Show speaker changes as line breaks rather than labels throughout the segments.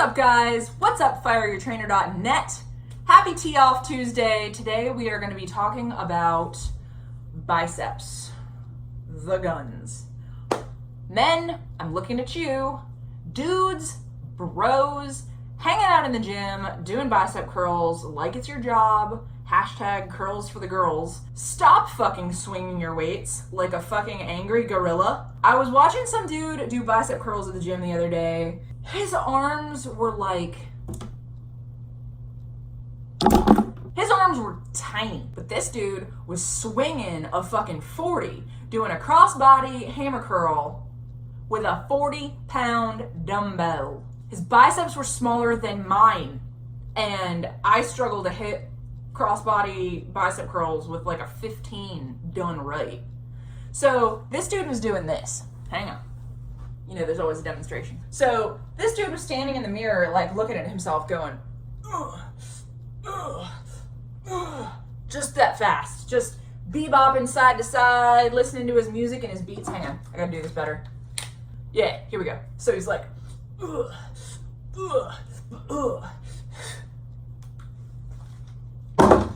up, guys? What's up, fireyourtrainer.net? Happy Tee Off Tuesday. Today we are going to be talking about biceps, the guns. Men, I'm looking at you. Dudes, bros, hanging out in the gym, doing bicep curls like it's your job. Hashtag curls for the girls. Stop fucking swinging your weights like a fucking angry gorilla. I was watching some dude do bicep curls at the gym the other day. His arms were tiny, but this dude was swinging a fucking 40, doing a crossbody hammer curl with a 40-pound dumbbell. His biceps were smaller than mine, and I struggle to hit crossbody bicep curls with like a 15 done right. So this dude was doing this. Hang on. You know, there's always a demonstration. So this dude was standing in the mirror, like looking at himself going, just that fast. Just bebopping side to side, listening to his music and his beats. Hang on, I gotta do this better. Yeah, here we go. So he's like,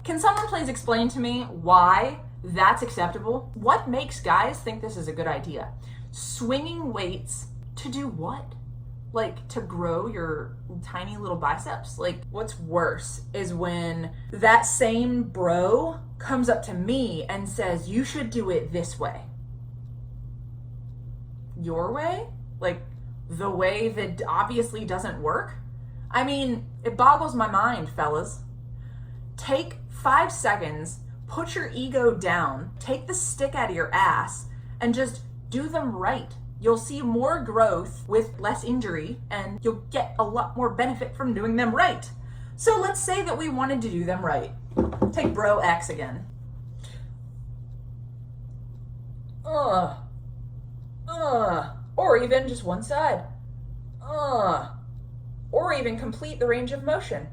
Can someone please explain to me why that's acceptable? What makes guys think this is a good idea? Swinging weights to do what? Like to grow your tiny little biceps? Like, what's worse is when that same bro comes up to me and says, you should do it this way. Your way? Like the way that obviously doesn't work? I mean, it boggles my mind, fellas. Take 5 seconds, put your ego down, take the stick out of your ass, and just do them right. You'll see more growth with less injury, and you'll get a lot more benefit from doing them right. So let's say that we wanted to do them right. Take bro X again. Or even just one side. Or even complete the range of motion.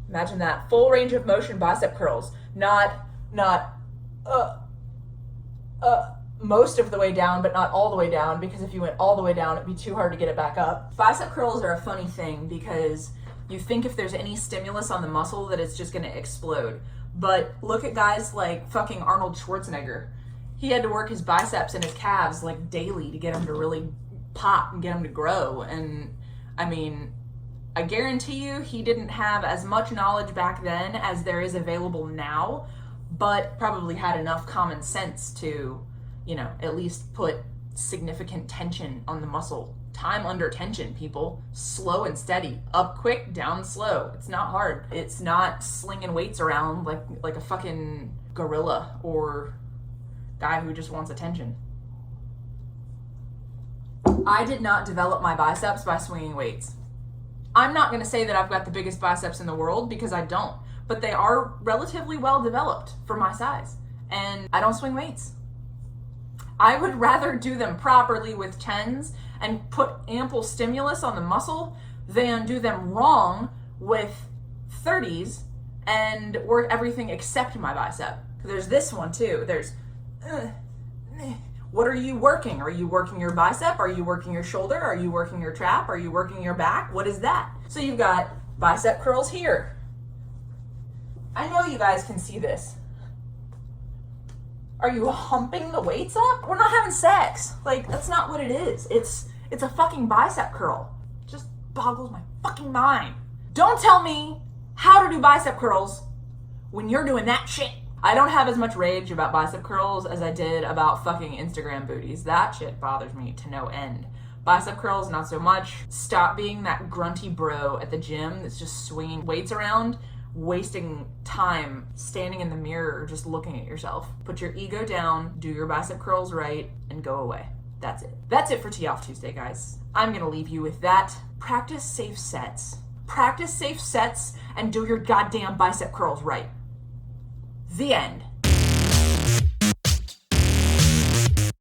Imagine that, full range of motion bicep curls. Not most of the way down, but not all the way down, because if you went all the way down, it'd be too hard to get it back up. Bicep curls are a funny thing because you think if there's any stimulus on the muscle that it's just gonna explode. But look at guys like fucking Arnold Schwarzenegger. He had to work his biceps and his calves like daily to get them to really pop and get them to grow. And I mean, I guarantee you he didn't have as much knowledge back then as there is available now, but probably had enough common sense to, you know, at least put significant tension on the muscle. Time under tension, people. Slow and steady. Up quick, down slow. It's not hard. It's not slinging weights around like a fucking gorilla or guy who just wants attention. I did not develop my biceps by swinging weights. I'm not going to say that I've got the biggest biceps in the world because I don't, but they are relatively well developed for my size, and I don't swing weights. I would rather do them properly with 10s and put ample stimulus on the muscle than do them wrong with 30s and work everything except my bicep. There's this one too. There's, what are you working? Are you working your bicep? Are you working your shoulder? Are you working your trap? Are you working your back? What is that? So you've got bicep curls here. I know you guys can see this. Are you humping the weights up? We're not having sex. Like, that's not what it is. It's a fucking bicep curl. It just boggles my fucking mind. Don't tell me how to do bicep curls when you're doing that shit. I don't have as much rage about bicep curls as I did about fucking Instagram booties. That shit bothers me to no end. Bicep curls, not so much. Stop being that grunty bro at the gym that's just swinging weights around, wasting time standing in the mirror just looking at yourself. Put your ego down, do your bicep curls right, and go away. That's it. That's it for Tee Off Tuesday, guys. I'm gonna leave you with that. Practice safe sets. Practice safe sets and do your goddamn bicep curls right. The end.